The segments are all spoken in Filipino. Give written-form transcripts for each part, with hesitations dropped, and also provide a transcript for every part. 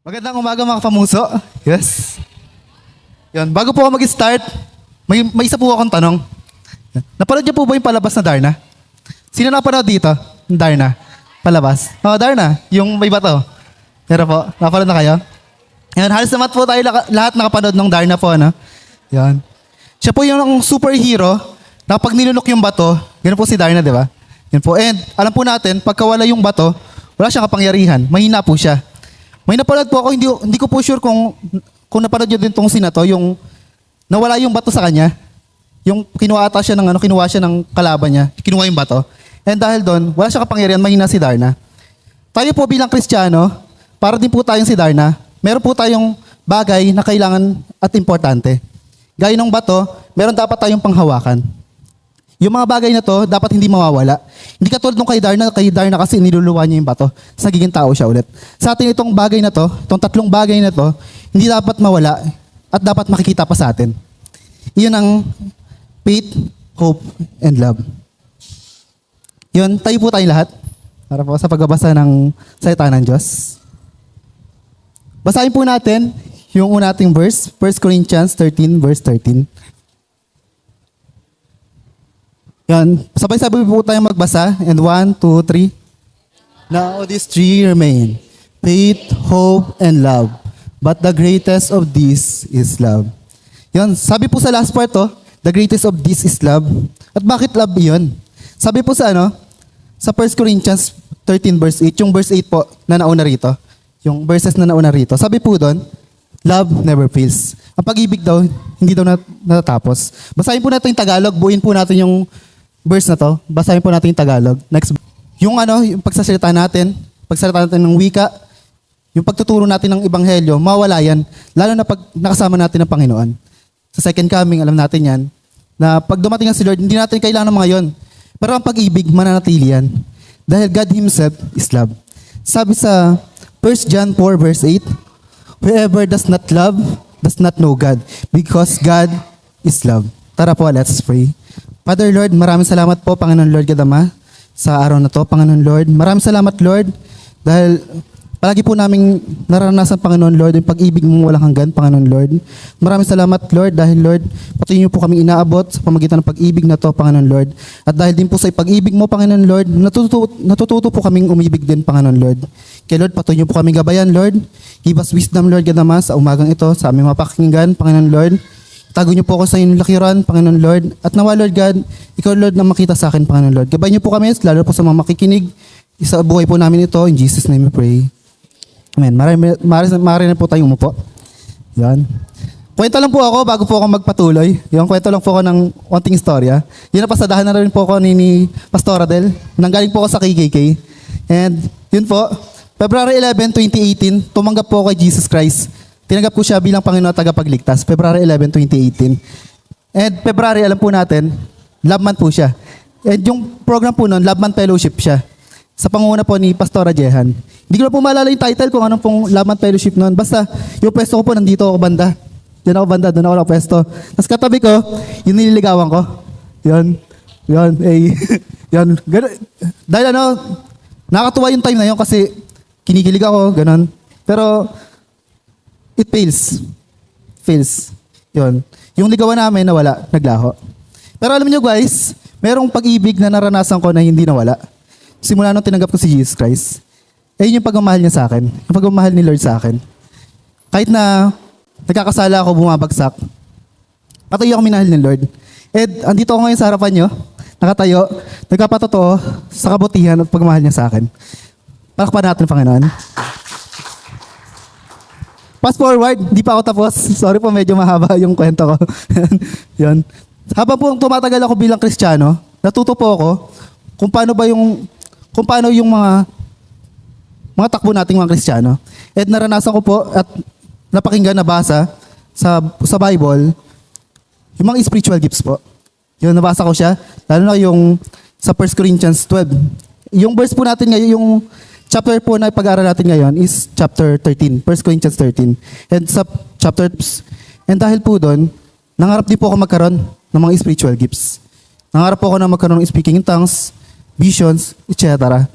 Magandang umaga mga kapamuso. Yes. Yan, bago po ako mag-start, may isa po akong tanong. Napanood niyo po ba yung palabas na Darna? Sino napanood dito? Darna. Palabas. Oh, Darna, yung may bato. Pero po, napanood na kayo? Yan, halos naman po tayo lahat nakapanood ng Darna po, ano? Yan. Siya po yung superhero na pag nilunok yung bato, ganoon po si Darna, di ba? Yan po. And alam po natin, pagka wala yung bato, wala siyang kapangyarihan. Mahina po siya. May napanood po ako, hindi ko po sure kung napanood nyo din tong scene na to, yung nawala yung bato sa kanya. Yung kinuha siya ng kalaban niya, kinuha yung bato. And dahil doon, wala siyang kapangyarihan, mahina si Darna. Tayo po bilang Kristiyano, para din po tayong si Darna, meron po tayong bagay na kailangan at importante. Gaya ng bato, meron dapat tayong panghawakan. Yung mga bagay na to, dapat hindi mawawala. Hindi katulad nung kay Darna kasi niluluwa niya yung bato. Sa nagiging tao siya ulit. Sa atin itong bagay na to, itong tatlong bagay na to, hindi dapat mawala at dapat makikita pa sa atin. Iyon ang faith, hope, and love. Yun, tayo po tayong lahat para po sa pagbabasa ng salita ng Diyos. Basahin po natin yung una nating verse, 1 Corinthians 13, verse 13. Yan. Sabay-sabay po tayong magbasa. And 1, 2, 3. Now these three remain. Faith, hope, and love. But the greatest of these is love. Yan. Sabi po sa last part the greatest of this is love. At bakit love yun? Sabi po sa sa 1 Corinthians 13 verse 8, yung verse 8 po na nauna rito. Yung verses na nauna rito. Sabi po doon, love never fails. Ang pag-ibig daw, hindi daw natatapos. Basahin po natin yung Tagalog, buuin po natin yung verse na to. Basahin po natin yung Tagalog. Next. Yung yung pagsasalita natin ng wika, yung pagtuturo natin ng ebanghelyo, mawala yan. Lalo na pag nakasama natin ng Panginoon. Sa second coming, alam natin yan, na pag dumating ang si Lord, hindi natin kailangan ng mga yon. Pero ang pag-ibig, mananatili yan. Dahil God Himself is love. Sabi sa 1 John 4 verse 8, whoever does not love, does not know God, because God is love. Tara po, let's pray. Father Lord, maraming salamat po, Panginoon Lord God Ama, sa araw na to, Panginoon Lord. Maraming salamat, Lord, dahil palagi po naming naranasan, Panginoon Lord, yung pag-ibig mo walang hanggan, Panginoon Lord. Maraming salamat, Lord, dahil, Lord, patuloy niyo po kami inaabot sa pamagitan ng pag-ibig na to, Panginoon Lord. At dahil din po sa pag-ibig mo, Panginoon Lord, natututo po kaming umibig din, Panginoon Lord. Kaya, Lord, patuloy niyo po kaming gabayan, Lord. Give us wisdom, Lord God Ama, sa umagang ito, sa aming mapakinggan, Panginoon Lord. Tago niyo po ako sa inyong lakiran, Panginoon Lord. At nawa, Lord God, Ikaw, Lord, na makita sa akin, Panginoon Lord. Gabayan niyo po kami, lalo po sa mga makikinig. Isa buhay po namin ito. In Jesus' name we pray. Amen. Maaari na po tayong umupo. Yan. Kwento lang po ako bago po ako magpatuloy. Yung kwento lang po ako ng konting istorya. Yun na pasadahan na rin po ako ni Pastor Adel. Nanggaling po ako sa KKK. And yun po, February 11, 2018, tumanggap po ako kay Jesus Christ. Tinanggap ko siya bilang Panginoon at tagapagligtas. February 11, 2018. And February, alam po natin, Love Month po siya. And yung program po nun, Love Month Fellowship siya. Sa panguna po ni Pastora Jehan. Hindi ko na po maalala yung title kung anong pong Love Month Fellowship nun. Basta, yung pwesto ko po, nandito ako banda. Doon ako pwesto. Tapos katabi ko, yung nililigawan ko. Yun. Yun. Dahil nakakatuwa yung time na yun kasi kinikilig ako, ganun. Pero, it fails. Yun. Yung ligawan namin nawala, naglaho. Pero alam niyo guys, merong pag-ibig na naranasan ko na hindi nawala. Simula nung tinanggap ko si Jesus Christ. Ayun yung pagmamahal niya sa akin. Yung pagmamahal ni Lord sa akin. Kahit na nagkakasala ako, bumabagsak, patuloy ako minahal ni Lord. Andito ako ngayon sa harapan niyo, nakatayo, nagkapatotoo sa kabutihan at pagmamahal niya sa akin. Palakpakan natin, Panginoon. Fast forward, di pa ako tapos. Sorry po, medyo mahaba yung kwento ko. Yan. Habang po tumatagal ako bilang Kristiyano, natuto po ako kung paano yung mga takbo nating mga Kristiyano. At naranasan ko po at napakinggan, nabasa sa Bible, yung mga spiritual gifts po. Yung nabasa ko siya, lalo na yung sa 1 Corinthians 12. Yung verse po natin ngayon, yung chapter po na pag-aaral natin ngayon is chapter 13, 1 Corinthians 13. And sa and dahil po doon, nangarap din po ako magkaroon ng mga spiritual gifts. Nangarap po ako na magkaroon ng speaking in tongues, visions, etc.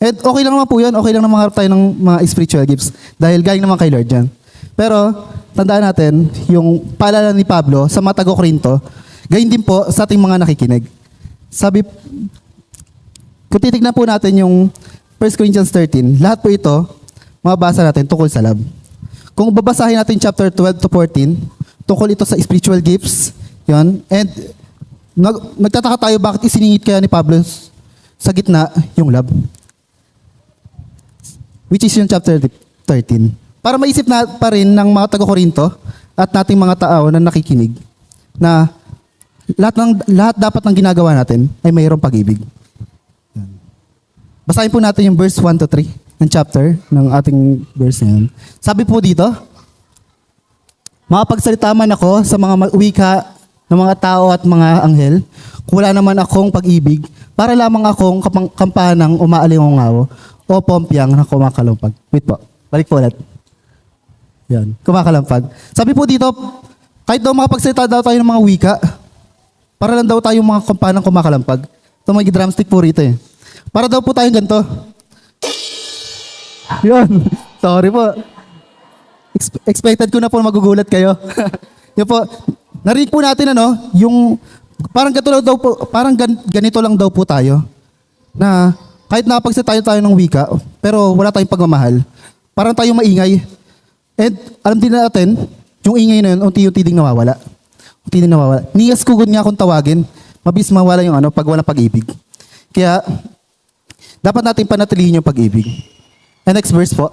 And okay lang naman po yun. Okay lang naman tayo ng mga spiritual gifts. Dahil galing naman kay Lord yan. Pero, tandaan natin, yung paalala ni Pablo sa mga taga-Korinto, gayon din po sa ating mga nakikinig. Sabi, kung titignan po natin yung 1 Corinthians 13, lahat po ito, mababasa natin tungkol sa love. Kung babasahin natin chapter 12 to 14, tungkol ito sa spiritual gifts, yun, and nagtataka tayo bakit isiningit kaya ni Pablo sa gitna yung love. Which is yung chapter 13. Para maisip na pa rin ng mga taga-Korinto at nating mga tao na nakikinig na lahat dapat ng ginagawa natin ay mayroong pag-ibig. Basahin po natin yung verse 1 to 3 ng chapter ng ating verse na yun. Sabi po dito, makapagsalita man ako sa mga wika ng mga tao at mga anghel, kung wala naman akong pag-ibig, para lamang akong kampanang umaalingaw o pompyang na kumakalampag. Wait po, balik po ulit. Yan, kumakalampag. Sabi po dito, kahit daw makapagsalita daw tayo ng mga wika, para lang daw tayong mga kampanang kumakalampag. Ito may drumstick po rito eh. Para daw po tayong ganito. Yun. Sorry po. Expected ko na po magugulat kayo. Yun po. Narinig po natin yung parang ganito lang daw po tayo. Na kahit nakapagsalita tayo ng wika, pero wala tayong pagmamahal. Parang tayong maingay. And alam din natin, yung ingay na yun, unti-unti ding nawawala. Unti ding nawawala. Niyas kugod nga kung tawagin, mabilis mawala yung pag walang pag-ibig. Kaya, dapat natin panatilihin yung pag-ibig. And next verse po.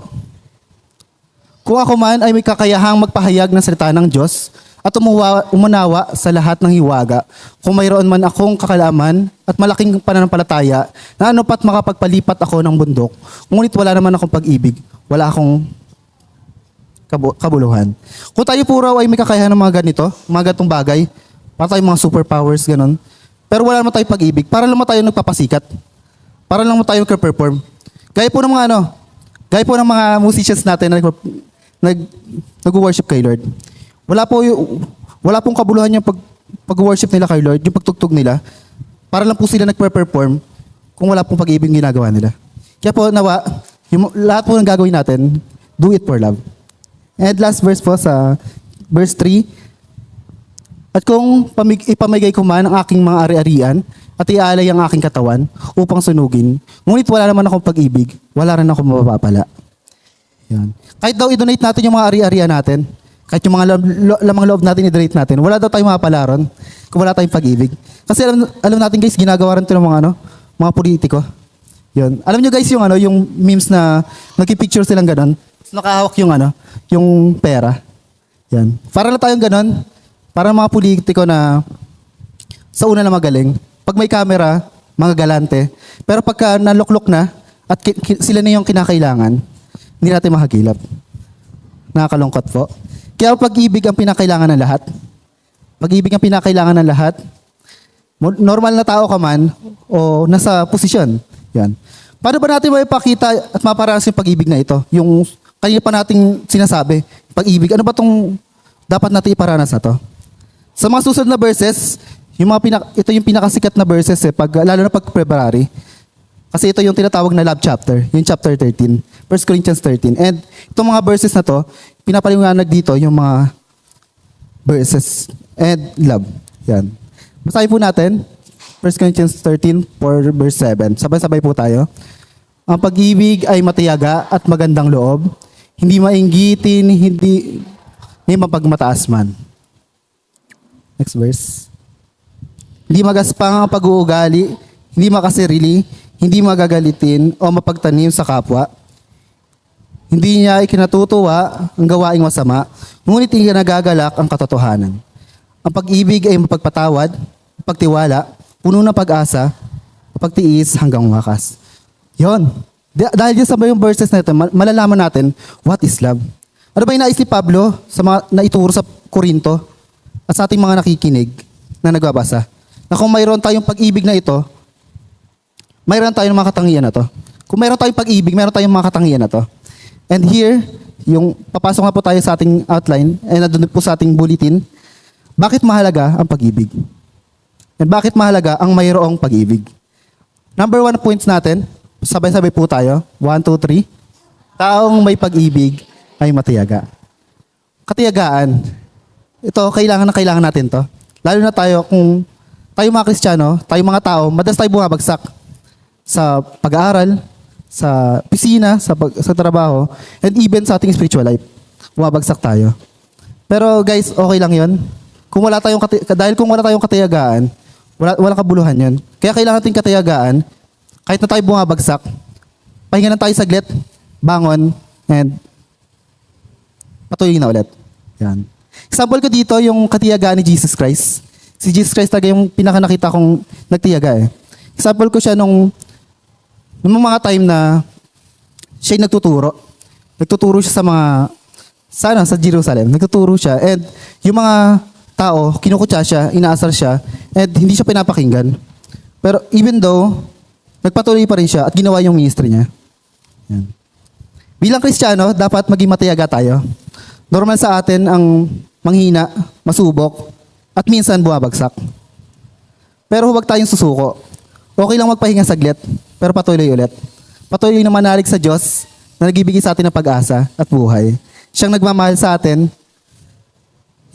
Kung ako man ay may kakayahang magpahayag ng salita ng Diyos at umunawa sa lahat ng hiwaga, kung mayroon man akong kakalaman at malaking pananampalataya na pat makapagpalipat ako ng bundok, ngunit wala naman akong pag-ibig, wala akong kabuluhan. Kung tayo po raw ay may kakayahan ng mga ganito, mga ganitong bagay, para tayong mga superpowers, ganun, pero wala naman tayong pag-ibig, para lang tayo nagpapasikat. Para lang tayo nagka-perform. Gaya po ng mga musicians natin na nag-worship kay Lord. Wala pong kabuluhan yung pag-worship nila kay Lord, yung pagtugtog nila. Para lang po sila nagpe-perform kung wala pong pag-ibig ginagawa nila. Kaya po nawa, lahat po ng gagawin natin, do it for love. And last verse po sa verse 3. At kung ipamigay ko man ang aking mga ari-arian at iaalay ang aking katawan upang sunugin, ngunit wala naman akong pag-ibig, wala rin akong mapapala. Yan. Kahit daw i-donate natin yung mga ari-arian natin, kahit yung mga lamang loob natin i-donate natin, wala daw tayong mapapala ron kung wala tayong pag-ibig. Kasi alam natin guys, ginagawa rin ito ng mga politiko. Yun. Alam nyo guys yung memes na nagki-picture silang ganon, nakahawak yung pera. Yan. Para lang tayong ganon, para mga politiko na sa una na magaling, pag may camera, mga galante, pero pagka naluklok na at sila na yung kinakailangan, hindi natin makagilap. Nakakalungkot po. Kaya pag-ibig ang pinakailangan ng lahat. Pag-ibig ang pinakailangan ng lahat. Normal na tao ka man o nasa posisyon. Yan. Paano ba natin maipakita at maparanas yung pag-ibig na ito? Yung kanina pa nating sinasabi, pag-ibig. Ano ba itong dapat natin iparanas na to? Sa mga susunod na verses, ito yung pinakasikat na verses lalo na pag February. Kasi ito yung tinatawag na love chapter, yung chapter 13, 1 Corinthians 13. And itong mga verses na to, pinapaliwanag dito yung mga verses and love. Yan. Basahin po natin, 1 Corinthians 13, 4 verse 7. Sabay-sabay po tayo. Ang pag-ibig ay matiyaga at magandang loob, hindi mainggitin, hindi mapagmataas man. Next verse. Hindi magaspang ang pag-uugali, hindi makasarili, hindi magagalitin o mapagtanim sa kapwa. Hindi niya ikinatutuwa ang gawaing masama, ngunit hindi nagagalak ang katotohanan. Ang pag-ibig ay mapagpatawad, pagtiwala, puno ng pag-asa, pagtiis hanggang wakas. Yon. Dahil sa yung verses na ito, malalaman natin what is love. Ano ba yung nais ni Pablo sa mga naituro sa Korinto at sa ating mga nakikinig na nagbabasa? Na kung mayroon tayong pag-ibig na ito, mayroon tayong mga katangian na to. Kung mayroon tayong pag-ibig, mayroon tayong mga katangian na to. And here, yung papasok na po tayo sa ating outline, and nandun po sa ating bulletin, bakit mahalaga ang pag-ibig? And bakit mahalaga ang mayroong pag-ibig? Number 1 points natin, Sabay-sabay po tayo. 1, 2, 3. Taong may pag-ibig ay matiyaga. Katiyagaan. Ito, kailangan na kailangan natin to. Lalo na tayo, kung tayo mga Kristiyano, tayo mga tao, madalas tayo bumabagsak sa pag-aaral, sa pisina, sa trabaho, and even sa ating spiritual life. Bumabagsak tayo. Pero guys, okay lang yun. Dahil kung wala tayong katiyagaan, walang kabuluhan yun. Kaya kailangan natin katiyagaan, kahit na tayo bumabagsak, pahinga na tayo saglit, bangon, and patuloy na ulit. Yan. Example ko dito, yung katiyagaan ni Jesus Christ. Si Jesus Christ talaga yung pinaka nakita kong nagtiyaga eh. Example ko siya nung mga time na siya nagtuturo. Nagtuturo siya sa Jerusalem. Nagtuturo siya. And yung mga tao, kinukutya siya, inaasar siya, and hindi siya pinapakinggan. Pero even though, nagpatuloy pa rin siya at ginawa yung ministry niya. Yan. Bilang Kristiyano, dapat maging matiyaga tayo. Normal sa atin ang manghina, masubok, at minsan bumabagsak. Pero huwag tayong susuko. Okay lang magpahinga saglit, pero patuloy ulit. Patuloy na manalig sa Diyos na nagbibigay sa atin ng pag-asa at buhay. Siyang nagmamahal sa atin.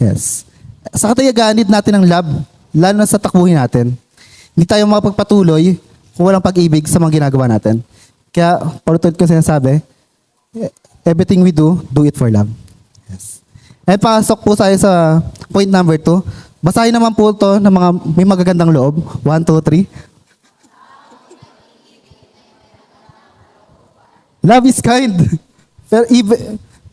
Yes. Sa katiyagaan, need natin ng love, lalo na sa takbuhin natin. Hindi tayo makapagpatuloy kung walang pag-ibig sa mga ginagawa natin. Kaya, paulit ko sinasabi, everything we do, do it for love. Yes. Eh, pasok po tayo sa point number 2. Basahin naman po ito ng mga may magagandang loob. 1, 2, 3. Love is kind. Pero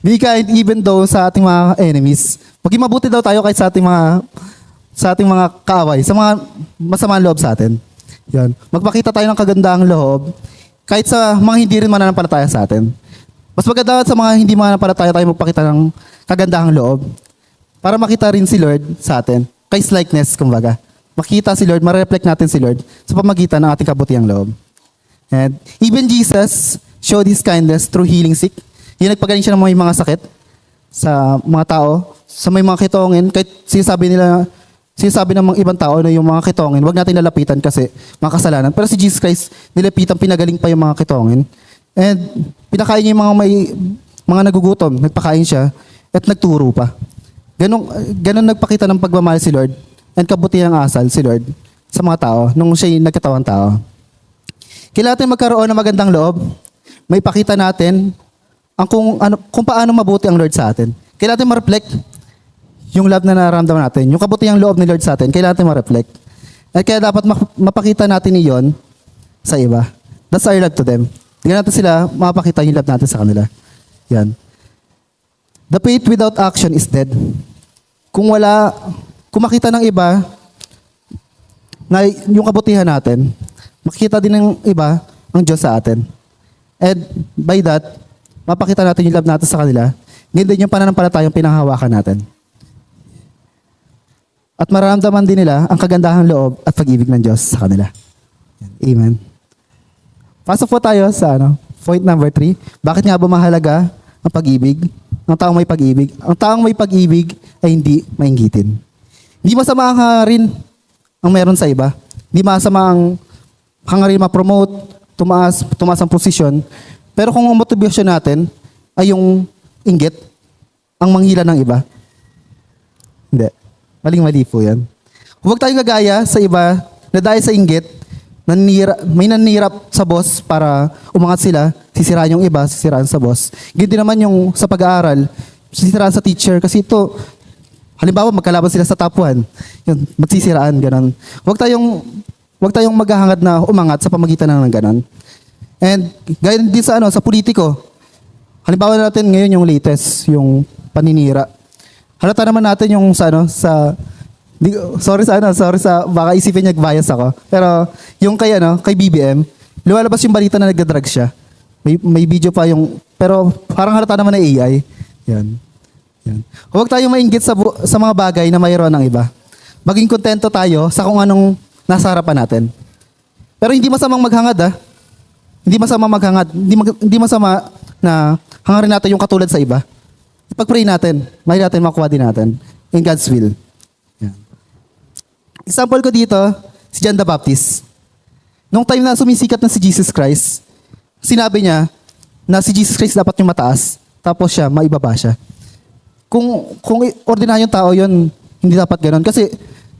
be kind even though sa ating mga enemies. Maging mabuti daw tayo kahit sa ating mga kaaway, sa mga masamang loob sa atin. Yan. Magpakita tayo ng kagandaang loob kahit sa mga hindi rin mananampalataya sa atin. Mas maganda sa mga hindi mananampalataya tayo magpakita ng kagandahang loob para makita rin si Lord sa atin. Christ-likeness, kumbaga. Makita si Lord, ma-reflect natin si Lord sa pamagitan ng ating kabutiang loob. And even Jesus showed His kindness through healing sick. Yung nagpagaling siya ng mga sakit sa mga tao, sa may mga kitongin, kahit sinasabi ng mga ibang tao na yung mga kitongin, wag natin lalapitan kasi mga kasalanan. Pero si Jesus Christ, nilapitan, pinagaling pa yung mga kitongin. And pinakain niya yung mga nagugutom, nagpakain siya, at nagturo pa. Ganon nagpakita ng pagmamahal si Lord and kabutihang asal si Lord sa mga tao nung siya'y nagkatawang tao. Kailangan natin magkaroon ng magandang loob. May pakita natin kung paano mabuti ang Lord sa atin. Kailangan natin ma-reflect yung love na nararamdaman natin. Yung kabutihang loob ni Lord sa atin, kailangan natin ma-reflect. At kaya dapat mapakita natin iyon sa iba. That's our love to them. Tingnan natin sila, mapakita yung love natin sa kanila. Yan. The faith without action is dead. Kung makita ng iba na yung kabutihan natin, makikita din ng iba ang Diyos sa atin. And by that, mapakita natin yung love natin sa kanila. Ngayon din yung pananampalatayang pinanghawakan natin. At mararamdaman din nila ang kagandahang loob at pag-ibig ng Diyos sa kanila. Amen. Pasok po tayo sa point number 3. Bakit nga ba mahalaga ang pag-ibig? Ang taong may pag-ibig. Ang taong may pag-ibig ay hindi mainggitin. Hindi masama ang hangarin ang meron sa iba. Hindi masama ang hangarin ma-promote, tumaas ang posisyon. Pero kung ang motivation natin ay yung inggit, ang manghila ng iba, hindi. Maling-mali po yan. Huwag tayong gagaya sa iba na dahil sa inggit, may nanirap sa boss para umangat sila, sisiraan yung iba, sisiraan sa boss. Ganito naman yung sa pag-aaral, sisiraan sa teacher kasi ito, halimbawa magkalaban sila sa top 1, yun, magsisiraan, ganun. Huwag tayong maghahangad na umangat sa pamagitan ng ganun. And gaya din sa politiko. Halimbawa natin ngayon yung latest, yung paninira. Halata naman natin yung sorry sa baka isipin niya bias ako. Pero yung kay BBM, lumalabas yung balita na nagda-drug siya. May video pa pero parang halata naman na AI. Yan. Huwag tayong mainggit sa mga bagay na mayroon ng iba. Maging kontento tayo sa kung anong nasa harapan natin. Pero hindi masamang maghangad Hindi masama maghangad. Hindi masama na hangarin natin yung katulad sa iba. Ipag-pray natin. May natin makuha din natin. In God's will. Yan. Example ko dito, si John the Baptist. Nung time na sumisikat na si Jesus Christ, sinabi niya na si Jesus Christ dapat yung mataas, tapos siya, maibaba siya. Kung ordinaryong tao yon, hindi dapat ganoon. Kasi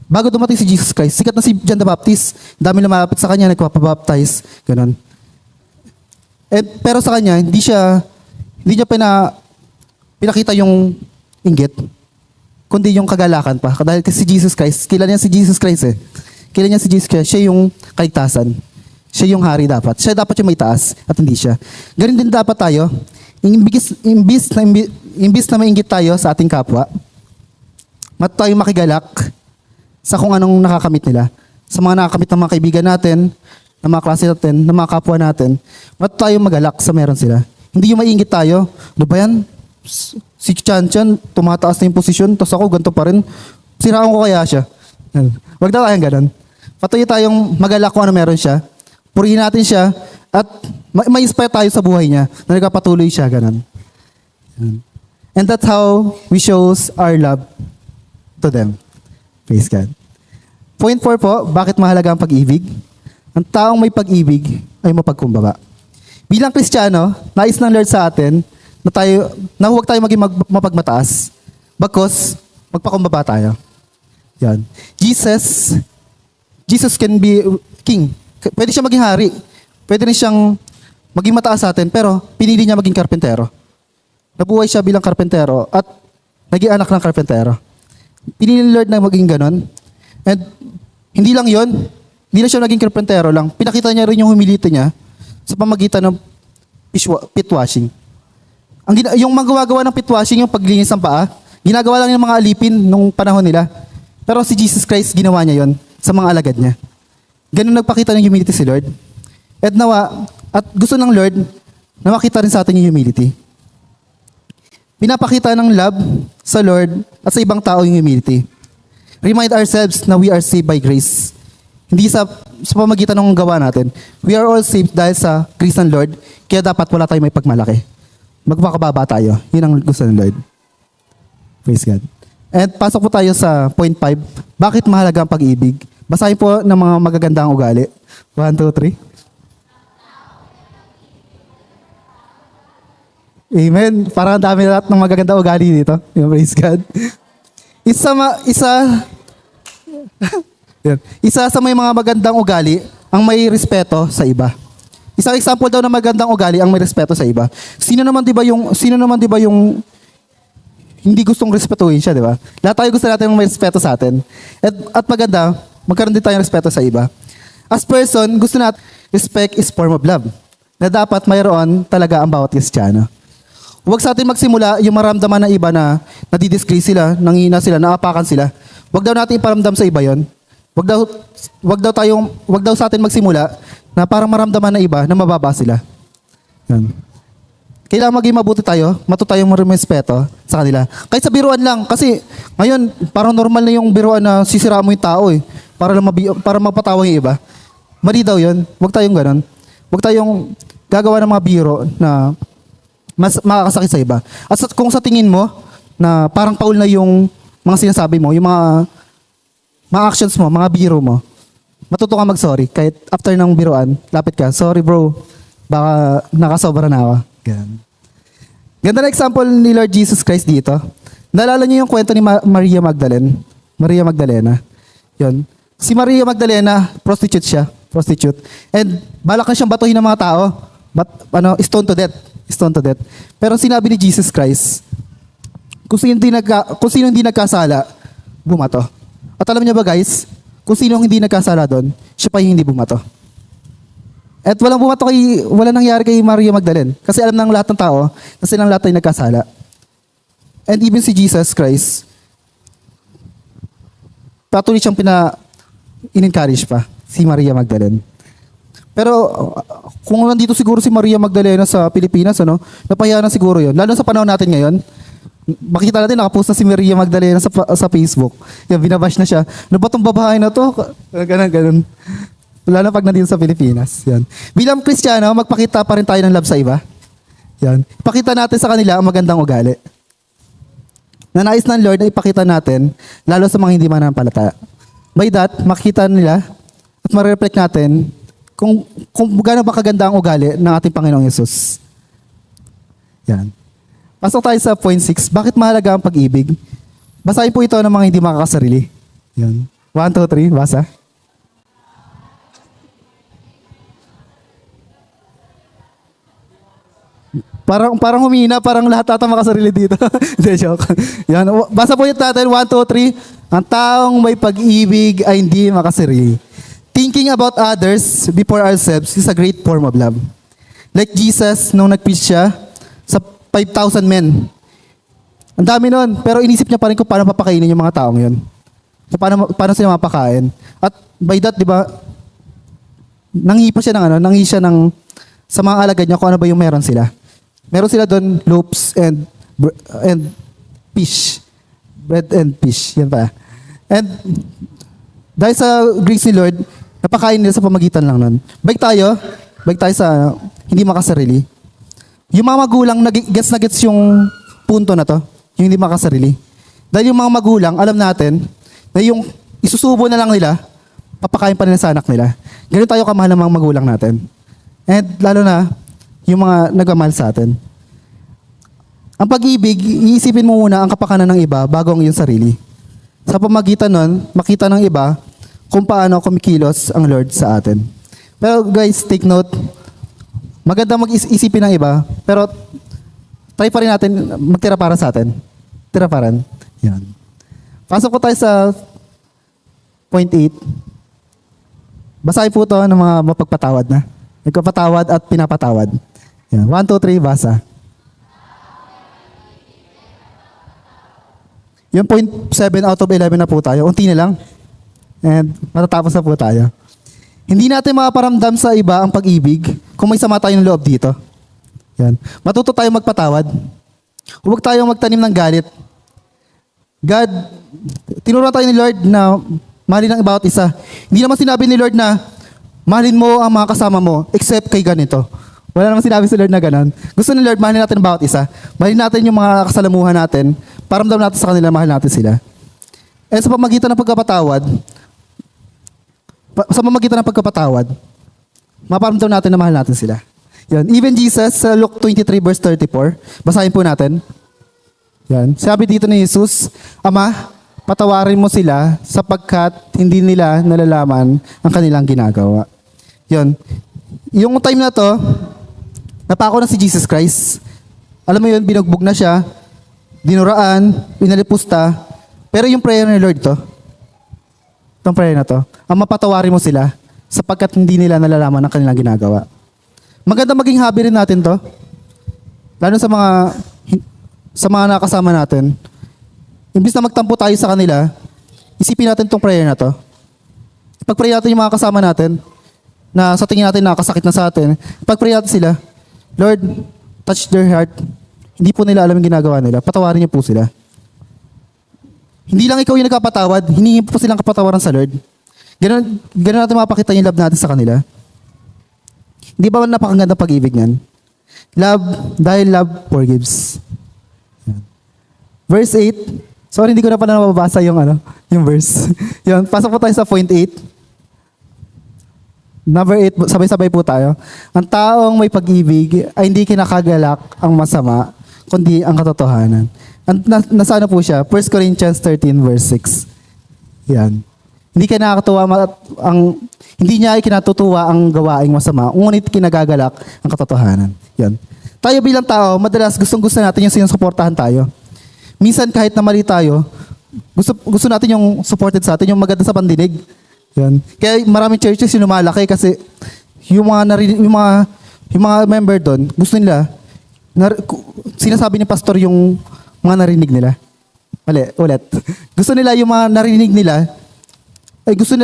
bago dumating si Jesus Christ, sikat na si John the Baptist, dami lumapit sa kanya, nagpapabaptize, ganoon. Pero sa kanya, hindi niya pinakita yung inggit, kundi yung kagalakan pa. Dahil si Jesus Christ, kilala niya si Jesus Christ eh. Kilala niya si Jesus Christ, siya yung kaligtasan. Siya yung hari dapat. Siya dapat yung may taas at hindi siya. Ganun din dapat tayo. Imbis na mainggit tayo sa ating kapwa, matuto tayong makigalak sa kung anong nakakamit nila. Sa mga nakakamit ng mga kaibigan natin, ng mga klase natin, ng mga kapwa natin, matuto tayong magalak sa meron sila. Hindi yung mainggit tayo. Ano ba yan? Si Chan, tumataas na yung posisyon, tapos ako ganito pa rin. Siraan ko kaya siya. Wag na tayong ganun. Patuloy tayong magalak kung ano meron siya. Purihin natin siya at ma-inspire tayo sa buhay niya na nagpapatuloy siya, ganun. And that's how we shows our love to them. Praise God. Point 4 po, bakit mahalaga ang pag-ibig? Ang taong may pag-ibig ay mapagkumbaba. Bilang Kristiyano, nais ng Lord sa atin na huwag tayo maging mapagmataas. Bagkus, magpakumbaba tayo. Yan. Jesus can be king. Pwede siya maging hari. Pwede rin siyang maging mataas sa atin, pero pinili niya maging karpentero. Nabuhay siya bilang karpentero at naging anak ng karpentero. Pinili ni Lord na maging ganon. And hindi lang yon, hindi na siya naging karpentero lang. Pinakita niya rin yung humility niya sa pamagitan ng pit washing. Yung magagawa ng pit washing, yung paglinis ng paa, ginagawa lang ng mga alipin nung panahon nila. Pero si Jesus Christ, ginawa niya yon sa mga alagad niya. Ganun nagpakita ng humility si Lord. At gusto ng Lord na makita rin sa atin yung humility. Pinapakita ng love sa Lord at sa ibang tao yung humility. Remind ourselves na we are saved by grace. Hindi sa pamagitan ng gawa natin. We are all saved dahil sa grace ng Lord, kaya dapat wala tayong may pagmalaki. Magpakababa tayo. Yun ang gusto ng Lord. Praise God. And pasok po tayo sa point 5. Bakit mahalaga ang pag-ibig? Basahin po ng mga magagandang ugali. 1, 2, 3. Amen. Parang dami lahat ng magagandang ugali dito. Praise God. Isa sa may mga magandang ugali ang may respeto sa iba. Isang example daw ng magandang ugali ang may respeto sa iba. Sino naman 'di ba yung hindi gustong respetuhin siya, 'di ba? Lahat tayo gusto natin ng may respeto sa atin. At maganda, magkaroon din tayong respeto sa iba. As person, gusto natin, respect is form of love. Na dapat mayroon talaga ang bawat Kristiyano. Huwag sa atin magsimula yung maramdaman ng iba na nadidisgrace sila, nangihina sila, naapakan sila. Huwag daw natin iparamdam sa iba yon. Huwag daw sa atin magsimula na parang maramdaman ng iba na mababa sila. Yan. Kailangan maging mabuti tayo, matuto tayong respeto sa kanila. Kahit sa biruan lang, kasi ngayon, parang normal na yung biruan na sisira mo yung tao eh, para mapatawa yung iba. Mali daw yun, huwag tayong ganun. Huwag tayong gagawa ng mga biro na mas makakasakit sa iba. At kung sa tingin mo, na parang paul na yung mga sinasabi mo, yung mga actions mo, mga biro mo, matuto ka mag-sorry. Kahit after ng biruan, lapit ka, sorry bro, baka nakasobra na ako. Ganun. Ganda na example ni Lord Jesus Christ dito. Naalala niyo yung kwento ni Maria Magdalena. Yun. Si Maria Magdalena, prostitute siya. And balak na siyang batuhin ng mga tao. Stone to death. Pero sinabi ni Jesus Christ, kung sino hindi nagkasala, bumato. At alam niyo ba guys, kung sino hindi nagkasala doon, siya pa yung hindi bumato. At wala nangyari kay Maria Magdalene. Kasi alam ng lahat ng tao na silang lahat ay nagkasala. And even si Jesus Christ, patuloy siyang in-encourage pa, si Maria Magdalene. Pero kung nandito siguro si Maria Magdalena sa Pilipinas, napahiya na siguro yun. Lalo sa panahon natin ngayon, makikita natin nakapost na si Maria Magdalena sa Facebook. Yan, binabash na siya. Ano ba tong babae na to? Ganun. Lalo na pag nandito sa Pilipinas. Yan. Bilang Kristiyano, magpakita pa rin tayo ng love sa iba. Yan. Ipakita natin sa kanila ang magandang ugali. Na nais ng Lord na ipakita natin, lalo sa mga hindi mananampalataya. By that, makita nila at ma-reflect natin kung gaano ba kaganda ang ugali ng ating Panginoong Yesus. Yan. Pasok tayo sa point 6. Bakit mahalaga ang pag-ibig? Basahin po ito ng mga hindi makakasarili. Yan. 1, 2, 3. Basa. Parang humina, parang lahat ata makasarili dito. Hindi, joke. Yan. Basa po natin. 1, 2, 3. Ang taong may pag-ibig ay hindi makasarili. Thinking about others before ourselves is a great form of love. Like Jesus, nung nag-preach siya sa 5,000 men. Ang dami nun, pero inisip niya pa rin kung paano papakainin yung mga taong yun. So, paano sila mapakain. At by that, di ba, nanghi siya ng, sa mga alagad niya kung ano ba yung meron sila. Meron sila doon loaves and fish. Bread and fish. Yan pa. And dahil sa grace ni Lord, napakain nila sa pamagitan lang nun. Balik tayo sa hindi makasarili. Yung mga magulang, gets na gets yung punto na to, yung hindi makasarili. Dahil yung mga magulang, alam natin, na yung isusubo na lang nila, papakain pa nila sa anak nila. Ganun tayo kamahal ng mga magulang natin. And lalo na, yung mga nagmamahal sa atin. Ang pag-ibig, iisipin mo muna ang kapakanan ng iba bago ang iyong sarili. Sa pamagitan nun, makita ng iba kung paano kumikilos ang Lord sa atin. Pero guys, take note, maganda mag-isipin ng iba, pero try pa rin natin magtira para sa atin. Tira pa rin. Yan. Pasok po tayo sa point 8. Basahin po ito ng mga mapagpatawad na. Nagpapatawad at pinapatawad. Yan. 1, 2, 3, basa. Yung point 7 out of 11 na po tayo. Unti na lang. And matatapos na po tayo. Hindi natin makaparamdam sa iba ang pag-ibig kung may sama tayong loob dito. Yan. Matuto tayong magpatawad. Huwag tayong magtanim ng galit. God, tinuruan tayo ni Lord na mahalin ang bawat isa. Hindi naman sinabi ni Lord na mahalin mo ang mga kasama mo except kay ganito. Wala naman sinabi si Lord na ganun. Gusto ni Lord, mahalin natin ang bawat isa. Mahalin natin yung mga kasalamuhan natin para ramdam natin sa kanila, mahal natin sila. Eh sa pamagitan ng pagkapatawad, maparamdam natin na mahal natin sila. Yan. Even Jesus, sa Luke 23 verse 34, basahin po natin. Yan. Sabi dito ni Jesus, Ama, patawarin mo sila sapagkat hindi nila nalalaman ang kanilang ginagawa. Yan. Yung time na to, napako na si Jesus Christ. Alam mo yun, binugbog na siya, dinuraan, pinalipusta, pero yung prayer ni Lord to, itong prayer na to, ang mapatawarin mo sila sapagkat hindi nila nalalaman ang kanilang ginagawa. Maganda maging hobby rin natin to, lalo sa mga nakasama natin. Imbis na magtampo tayo sa kanila, isipin natin itong prayer na to. Pag-pray natin yung mga kasama natin, na sa tingin natin nakasakit na sa atin, pag-pray natin sila, Lord, touch their heart. Hindi po nila alam yung ginagawa nila. Patawarin niyo po sila. Hindi lang ikaw yung nagkapatawad, hiningi po silang kapatawaran sa Lord. Ganun natin mapakita yung love natin sa kanila. Hindi ba napakaganda pag-ibig niyan? Love, dahil love forgives. Verse 8. Sorry, hindi ko na pala nababasa yung verse. Yun, pasok po tayo sa point 8. Number 8, sabay-sabay po tayo. Ang taong may pag-ibig ay hindi kinakagalak ang masama, kundi ang katotohanan. Nasaan po siya? 1 Corinthians 13 verse 6. Yan. Hindi niya ay kinatutuwa ang gawaing masama, ngunit kinagagalak ang katotohanan. Yan. Tayo bilang tao, madalas gustong-gusto natin yung sinusuportahan tayo. Minsan kahit na mali tayo, gusto natin yung supported sa atin, yung maganda sa pandinig. Yan. Kaya maraming churches yung lumalaki kasi yung mga member doon, gusto nila, sinasabi ni pastor yung mga narinig nila. Ulit. Gusto nila yung mga narinig nila, gusto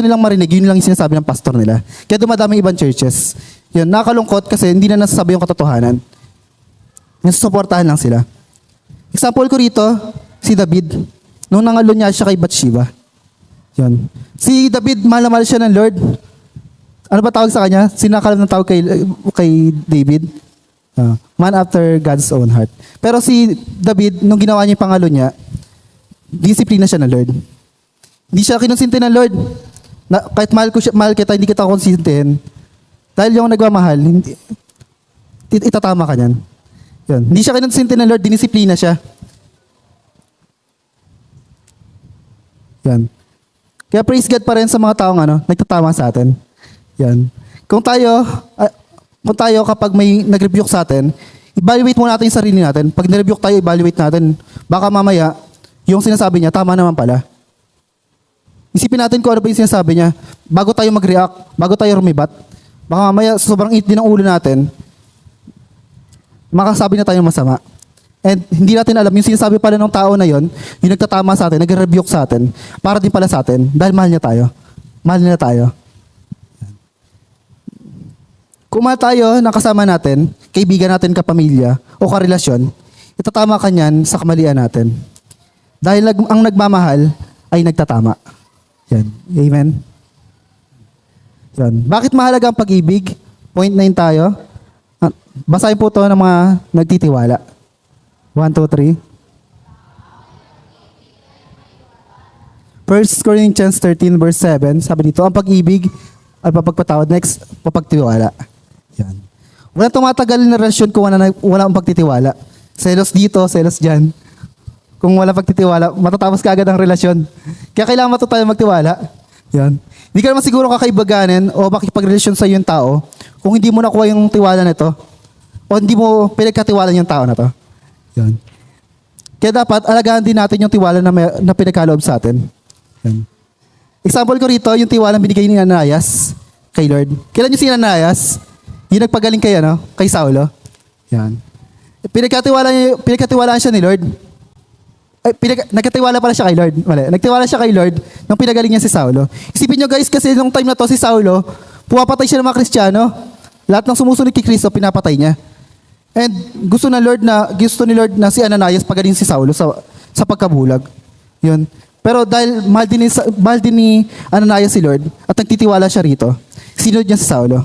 nilang marinig, yun lang yung sinasabi ng pastor nila. Kaya dumadami ibang churches. Yun, nakakalungkot kasi hindi na nasasabi yung katotohanan. Nasusuportahan lang sila. Example ko rito, si David. Nung nangalo niya siya kay Bathsheba. Yan. Si David, mahal na mahal siya ng Lord. Ano ba tawag sa kanya? Sinakalam ng tawag kay David? Man after God's own heart. Pero si David, nung ginawa niya yung pangalo niya, disiplina siya ng Lord. Hindi siya kinonsinti ng Lord. Kahit mahal kita, hindi kita konsintihin. Dahil yung nagmamahal, itatama ka niyan. Yun. Hindi siya kinonsinti ng Lord, dinisiplina siya. Yan. Kaya praise God pa rin sa mga taong nagtatama sa atin. Yan. Kung tayo kapag may nag-rebuke sa atin, evaluate muna natin yung sarili natin. Pag na-rebuke tayo, evaluate natin. Baka mamaya, yung sinasabi niya, tama naman pala. Isipin natin kung ano ba yung sinasabi niya bago tayo mag-react, bago tayo rumibat. Baka mamaya, sobrang init din ang ulo natin, makasabi na tayo masama. And hindi natin alam, yung sinasabi pala ng tao na yon, yung nagtatama sa atin, nag-rebuke sa atin, para din pala sa atin, dahil mahal niya tayo. Mahal niya tayo. Kung mahal tayo ng kasama natin, kaibigan natin, kapamilya, o karelasyon, itatama ka niyan sa kamalian natin. Dahil ang nagmamahal ay nagtatama. Yan. Amen? Yan. Bakit mahalaga ang pag-ibig? Point 9 tayo. Basahin po ito ng mga nagtitiwala. 1, 2, 3. 1 Corinthians 13 verse 7, sabi dito, ang pag-ibig ay papagpatawad. Next, papagtiwala. Yan. Walang tumatagal na relasyon kung wala ang pagtitiwala. Selos dito, selos dyan. Kung wala pagtitiwala, matatapos ka agad ang relasyon. Kaya kailangan matuto tayo magtiwala. Yan. Hindi ka naman siguro kakaibaganin o makipagrelasyon sa yung tao kung hindi mo nakuha yung tiwala nito o hindi mo pinagkatiwala yung tao na to. Yan. Kaya dapat alagaan din natin yung tiwala na pinagkaloob sa atin. Yan. Example ko rito, yung tiwala binigay ni Ananias kay Lord. Kailan yung si Ananias? Yung nagpagaling kay Saulo. Yan. Pinagkatiwalaan siya ni Lord. Nagkatiwala pala siya kay Lord. Mali. Nagtiwala siya kay Lord nung pinagaling niya si Saulo. Isipin nyo guys, kasi nung time na to si Saulo, pumapatay siya ng mga Kristiyano. Lahat ng sumusunod kay Kristo, pinapatay niya. And gusto ni Lord na si Ananias pagaling si Saulo sa pagkabulag. Yun. Pero dahil mahal din ni Ananias si Lord at nagtitiwala siya rito, sinunod niya si Saulo.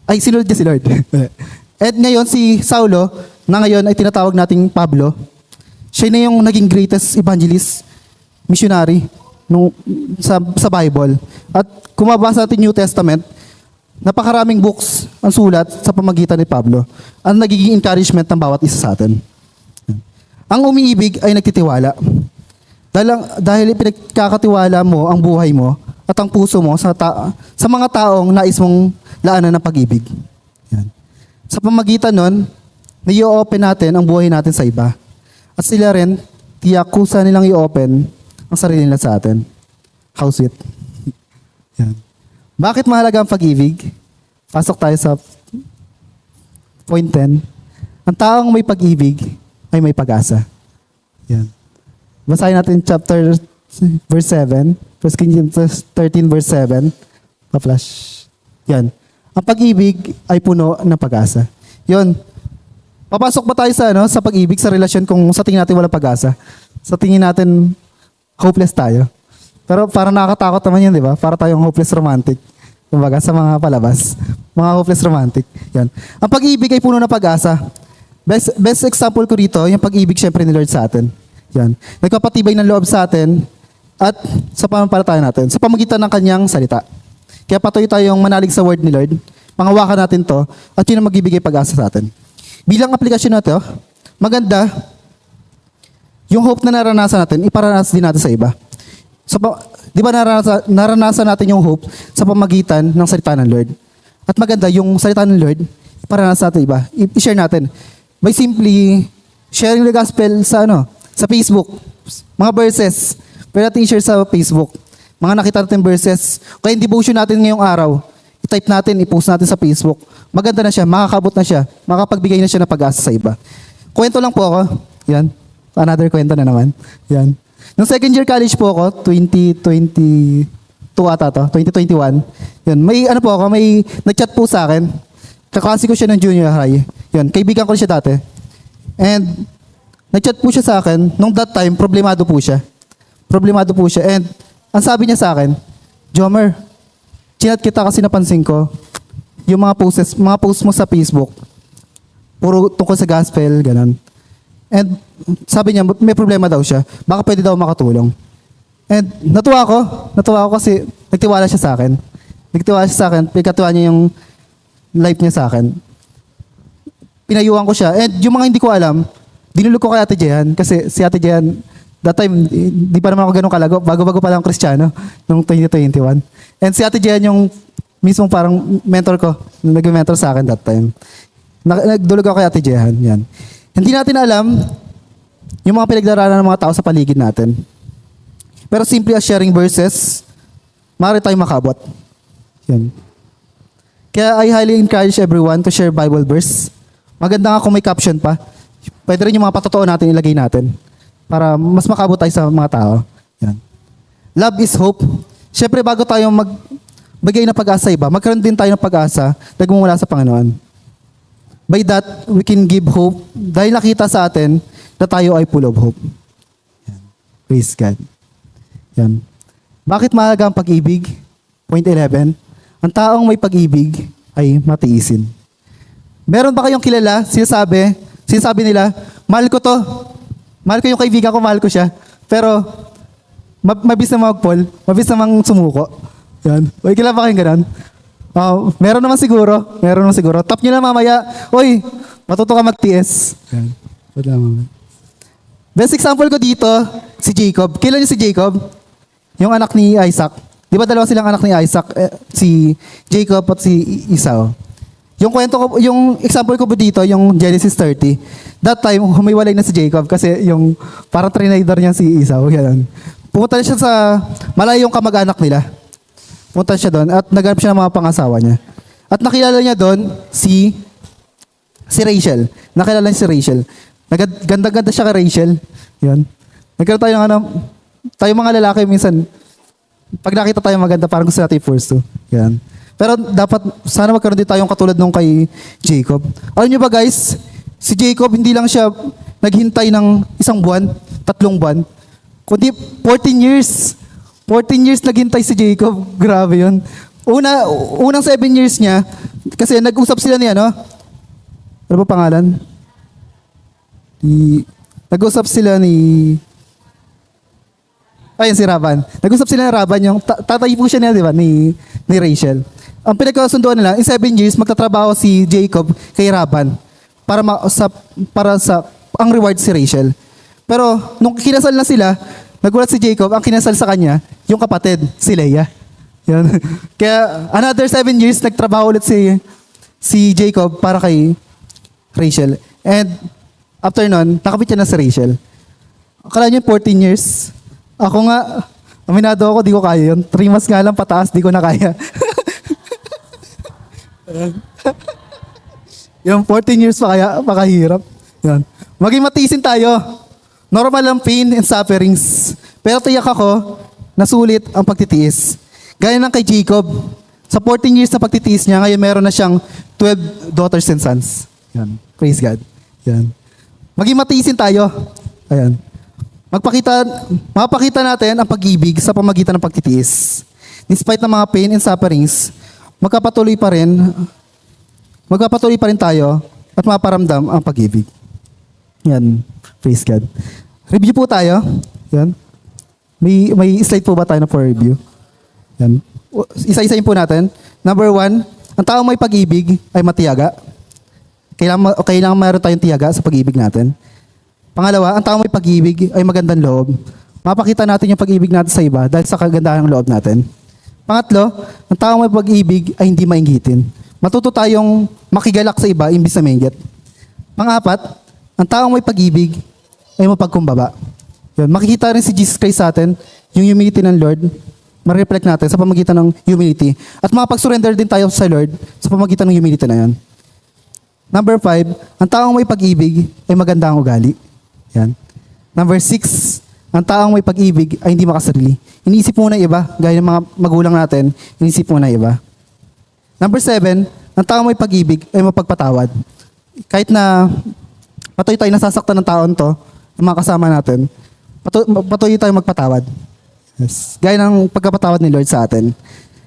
Ay, sinunod niya si Lord. At ngayon si Saulo, na ngayon ay tinatawag nating Pablo, siya na yung naging greatest evangelist, missionary sa Bible. At kung mabasa natin New Testament, napakaraming books ang sulat sa pamagitan ni Pablo. Ang nagiging encouragement ng bawat isa sa atin. Ang umiibig ay nagtitiwala. Dahil pinagkakatiwala mo ang buhay mo at ang puso mo sa mga taong nais mong laanan ng pag-ibig. Yan. Sa pamagitan nun, nai-open natin ang buhay natin sa iba. At sila rin, tiyakusa nilang i-open ang sarili nila sa atin. How sweet. Yan. Bakit mahalaga ang pag-ibig? Pasok tayo sa point 10. Ang taong may pag-ibig ay may pag-asa. Yan. Basahin natin chapter verse 7. 1 Corinthians 13 verse 7. Pa-flash. Yan. Ang pag-ibig ay puno ng pag-asa. Yun. Papasok ba tayo sa pag-ibig, sa relasyon kung sa tingin natin walang pag-asa? Sa tingin natin hopeless tayo. Pero parang nakakatakot naman yun, di ba? Para tayong hopeless romantic. Kumbaga, sa mga palabas. Mga hopeless romantic. Yan. Ang pag-ibig ay puno ng pag-asa. Best example ko rito, yung pag-ibig syempre ni Lord sa atin. Yan. Nagpapatibay ng loob sa atin at sa panampalataya natin, sa pamagitan ng kanyang salita. Kaya patuloy tayong manalig sa word ni Lord. Pangawakan natin to at yun ang magbibigay pag-asa sa atin. Bilang aplikasyon natin, maganda, yung hope na naranasan natin, iparanasan din natin sa iba. Di ba naranasan natin yung hope sa pamagitan ng salita ng Lord? At maganda, yung salita ng Lord, iparanasan natin iba. I-share natin. By simply sharing the gospel sa Facebook. Mga verses. Pwede natin i-share sa Facebook. Mga nakita natin verses. Kaya yung devotion natin ngayong araw, i-type natin, i-post natin sa Facebook. Maganda na siya, makakabot na siya, makapagbigay na siya ng pag-asa sa iba. Kwento lang po ako. Yan. Another kwento na naman. Yan. Nung second year college po ako, 2022 ata to, 2021. Yan. May nag-chat po sa akin. Kaklase ko siya ng junior high. Yan. Kaibigan ko siya dati. And nag-chat po siya sa akin. Nung that time, problemado po siya. And ang sabi niya sa akin, Jomer, chinat kita kasi napansin ko, yung mga posts mo sa Facebook, puro tungkol sa gospel, ganun. And sabi niya, may problema daw siya. Baka pwede daw makatulong. And natuwa ako kasi nagtiwala siya sa akin. Nagtiwala siya sa akin, pinagkatiwala niya yung life niya sa akin. Pinayuhan ko siya. And yung mga hindi ko alam, dinulog ko kay Ate Jehan kasi si Ate Jehan, that time, di pa naman ako ganun kalago. Bago-bago pa lang Kristiyano, noong 2021. And si Ate Jehan yung mismong parang mentor ko, nag-mentor sa akin that time. Nagdulog ako kay Ate Jehan, yan. Hindi natin alam yung mga pinagdaraanan ng mga tao sa paligid natin. Pero simply as sharing verses, maaari tayong makabot. Yan. Kaya I highly encourage everyone to share Bible verse. Maganda nga kung may caption pa. Pwede rin yung mga patotoo natin ilagay natin para mas makabot tayo sa mga tao. Yan. Love is hope. Siyempre bago tayo magbigay ng pag-asa iba, magkaroon din tayo ng pag-asa nagmumula sa Panginoon. By that, we can give hope dahil nakita sa atin na tayo ay full of hope. Yan. Praise God. Yan. Bakit mahalaga ang pag-ibig? Point 11. Ang taong may pag-ibig ay matiisin. Meron ba kayong kilala, sinasabi nila, mahal ko to. Mahal ko yung kaibigan ko, mahal ko siya. Pero, mabis na mag-fall, mabis na sumuko. Yan. Uy, kilala ba kayong ganun? Meron naman siguro. Tap nyo na mamaya, uy, matuto ka mag-TS. Yan. Wala mamaya. Best example ko dito, si Jacob. Kilala niyo si Jacob? Yung anak ni Isaac. Di ba dalawa silang anak ni Isaac? Si Jacob at si Esau. Yung example ko po dito, yung Genesis 30. That time, humiwalay na si Jacob kasi yung parang trinidor niya si Esau. Yan. Pumunta siya sa malayong kamag-anak nila. Pumunta siya doon at naghanap siya ng mga pangasawa niya. At nakilala niya doon si Rachel. Nakilala niya si Rachel. Ganda-ganda siya kay Rachel. Yan. Nagkaroon tayo ng tayo mga lalaki minsan, pag nakita tayo maganda, parang gusto natin i-pursue. Yan. Pero dapat, sana magkaroon din tayong katulad nung kay Jacob. Alam niyo ba guys, si Jacob, hindi lang siya naghintay ng 1 buwan, 3 buwan, kundi 14 years. 14 years naghintay si Jacob. Grabe yun. Unang 7 years niya, kasi nag-usap sila ni ano ba pangalan? Nag-usap sila ni ayun, si Laban. Nag-usap sila ng Laban, yung tatay po siya niya, di ba, ni Rachel. Ang pinagkasunduan nila, in 7 years, magtatrabaho si Jacob kay Laban para sa ang reward si Rachel. Pero, nung kinasal na sila, nagulat si Jacob, ang kinasal sa kanya, yung kapatid, si Leah. Yun. Kaya, another 7 years, nagtrabaho ulit si Jacob para kay Rachel. And, after nun, nakapit siya na si Rachel. Akala niyo 14 years. Ako nga, aminado ako, di ko kaya yun. 3 months nga lang pataas, di ko na kaya. Yung 14 years pa kaya, pakahirap. Yan. Maging matiisin tayo. Normal ang pain and sufferings. Pero tiyak ako, nasulit ang pagtitiis. Gaya ng kay Jacob, sa 14 years na pagtitiis niya, ngayon meron na siyang 12 daughters and sons. Yan. Praise God. Yan. Maging matiisin tayo. Ayan. Mapakita natin ang pag-ibig sa pamagitan ng pagtitiis. Despite ng mga pain and sufferings, magpapatuloy pa rin tayo at maparamdam ang pag-ibig. Yan. Praise God. Review po tayo. Yan. May slide po ba tayo na for review? Yan. Isa-isayin po natin. Number 1, ang taong may pag-ibig ay matiyaga. Kailangan mayroon tayong tiyaga sa pag-ibig natin. Pangalawa, ang taong may pag-ibig ay magandang loob. Mapakita natin yung pag-ibig natin sa iba dahil sa kagandahan ng loob natin. Pangatlo, ang taong may pag-ibig ay hindi mainggitin. Matuto tayong makigalak sa iba imbis na mainggit. Pang-apat, ang taong may pag-ibig ay mapagkumbaba. Yun, makikita rin si Jesus Christ sa atin, yung humility ng Lord, ma-reflect natin sa pamagitan ng humility. At makapag-surrender din tayo sa Lord sa pamagitan ng humility na yan. Number 5, ang taong may pag-ibig ay maganda ang ugali. Yan. Number 6, ang taong may pag-ibig ay hindi makasarili. Iniisip muna iba, gaya ng mga magulang natin, iniisip muna iba. Number 7, ang taong may pag-ibig ay mapagpatawad. Kahit na patuloy tayo nasasaktan ng taon to, ng mga kasama natin, patuloy tayo magpatawad. Yes. Gaya ng pagkapatawad ni Lord sa atin.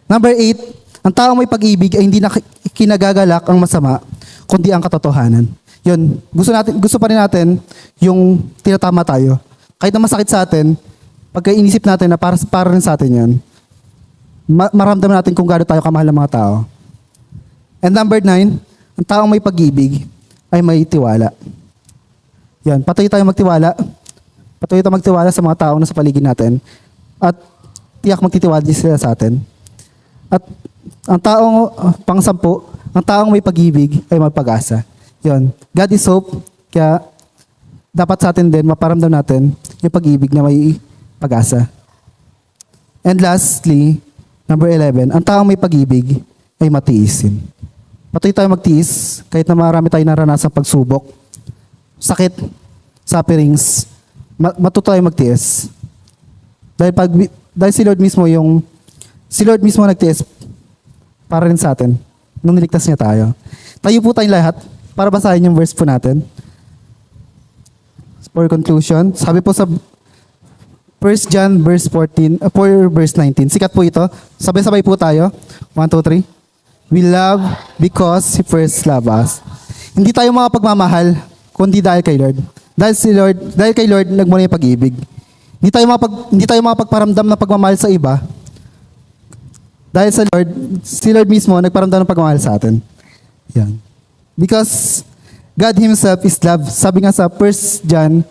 Number 8, ang taong may pag-ibig ay hindi na kinagagalak ang masama, kundi ang katotohanan. Yun, gusto pa rin natin yung tinatama tayo. Kahit na masakit sa atin, pagka inisip natin na para rin sa atin yun, maramdaman natin kung gaano tayo kamahal ng mga tao. And number 9, ang taong may pag-ibig ay may tiwala. Yan, patuloy tayong magtiwala. Patuloy tayong magtiwala sa mga taong nasa paligid natin. At tiyak magtitiwala din sila sa atin. At ang taong, pang-10, ang taong may pag-ibig ay may pag-asa. Yan, God is hope, kaya dapat sa atin din, maparamdam natin yung pag-ibig na may pag-asa. And lastly, number 11, ang taong may pag-ibig ay matiisin. Patuloy tayo magtiis kahit na marami tayong naranasang pagsubok, sakit, sufferings, matuto tayo magtiis. Dahil si Lord mismo nagtiis para rin sa atin nung niligtas niya tayo. Tayo po tayong lahat para basahin yung verse po natin. For conclusion, sabi po sa 1 John verse 14, 4 verse 19. Sikat po ito. Sabay-sabay po tayo. 1, 2, 3. We love because He first loved us. Hindi tayo makapagmamahal kundi dahil kay Lord. Dahil kay Lord nagmula yung pag-ibig. Hindi tayo makapagparamdam ng pagmamahal sa iba. Dahil sa Lord, si Lord mismo nagparamdam ng pagmamahal sa atin. Yan. Because God Himself is love. Sabi nga sa 1 John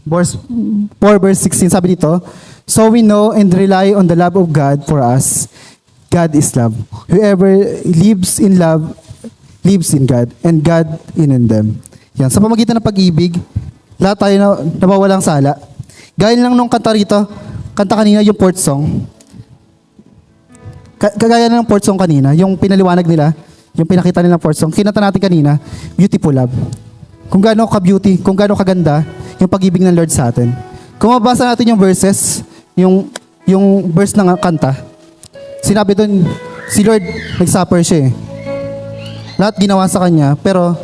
4 verse 16, sabi dito, so we know and rely on the love of God for us. God is love. Whoever lives in love, lives in God, and God in them. Yan. Sa pamagitan ng pag-ibig, lahat tayo nawawalang sala. Gaya lang nung kanta rito, kanta kanina yung port song. Kagaya ng port song kanina, yung pinaliwanag nila, yung pinakita nilang port song, kinanta natin kanina, beautiful love. Kung gaano ka-beauty, kung gaano kaganda, yung pag-ibig ng Lord sa atin. Kung mabasa natin yung verses, yung verse ng kanta, sinabi doon, si Lord, nag-suffer siya eh. Lahat ginawa sa Kanya, pero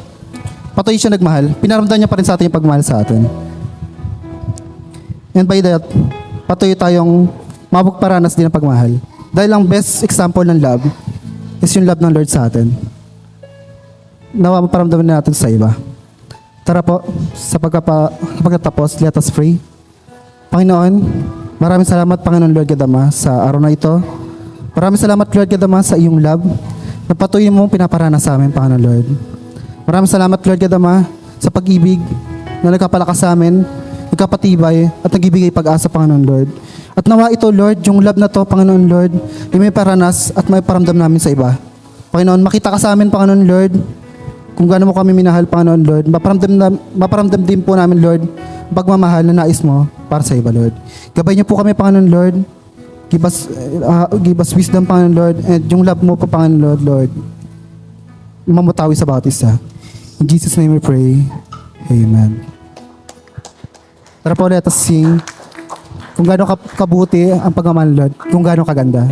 patuloy siya nagmahal. Pinaramdam niya pa rin sa atin yung pagmahal sa atin. And by that, patuloy tayong mapagparanas din ng pagmahal. Dahil ang best example ng love is yung love ng Lord sa atin. Nawa maparamdaman natin sa iba. Tara po, sa pagkatapos, let us pray. Panginoon, maraming salamat Panginoon Lord God Ama sa araw na ito. Maraming salamat Lord God Ama sa iyong love na patuloy mong pinaparana sa amin, Panginoon Lord. Maraming salamat Lord God Ama sa pag-ibig na nagkapalakas sa amin, nagkapatibay at nagbibigay pag-asa, Panginoon Lord. At nawa ito Lord, yung love na to, Panginoon Lord, ay may paranas at may paramdam namin sa iba. Panginoon, makita ka sa amin, Panginoon Lord, kung gaano mo kami minahal, Panginoon Lord. Maparamdam din po namin, Lord, pagmamahal na nais mo para sa iba, Lord. Gabay niyo po kami, Panginoon Lord. Give us wisdom, Panginoon Lord, and yung love mo po, Panginoon Lord, mamutawi sa bawat isa. In Jesus' name we pray. Amen. Tara po, let us sing. Kung gaano kabuti ang pagmamahal, Lord, kung gaano kaganda.